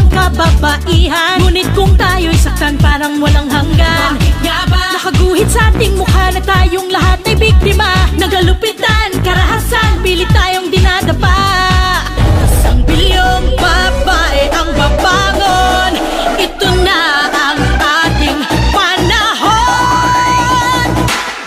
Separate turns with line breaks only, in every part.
ang kababaihan. Ngunit kung tayo'y saktan parang walang hanggan. Bakit nga ba? Nakaguhit sa ating mukha na tayong lahat ay biktima. Nagalupitan, karahasan, pilit tayong dinadapa. Isang bilyong babae ang babangon. Ito na ang ating panahon.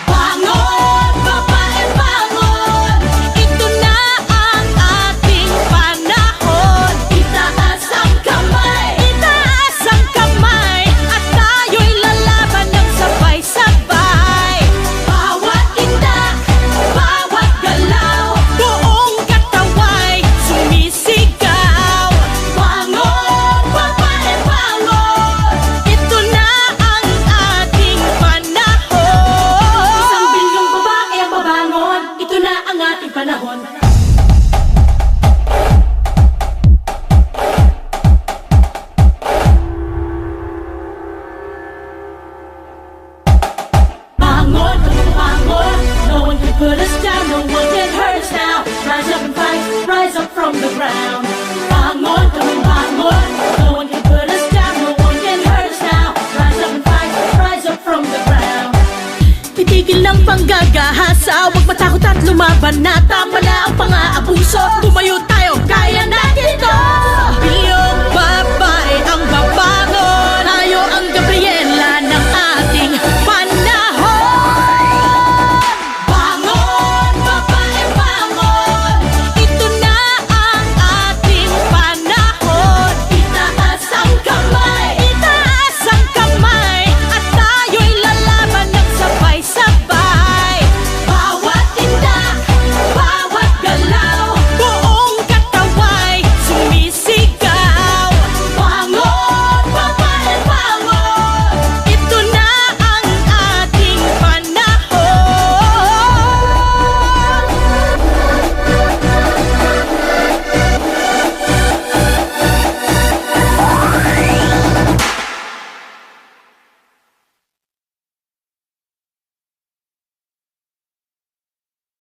Bangon, babae, bangon. Ito na ang ating panahon. Itaas ang kamay, itaas ang kamay, at tayo'y lalaban ng sabay-sabay. Bawat indak, bawat galaw, buong kataway sumisigaw. Bangon, babae, bangon. Ito na ang ating panahon. Isang bilyong babae ang babangon. Ito na ang ating panahon. Bangon, bangon. No one can put us down, no one can hurt us now. Rise up and fight, rise up from the ground. Bangon, bangon. No one can put us down, no one can hurt us now. Rise up and fight, rise up from the ground. Itigil ang panggagahasa, huwag matakot at lumaban na. Tama na ang pang-aabuso.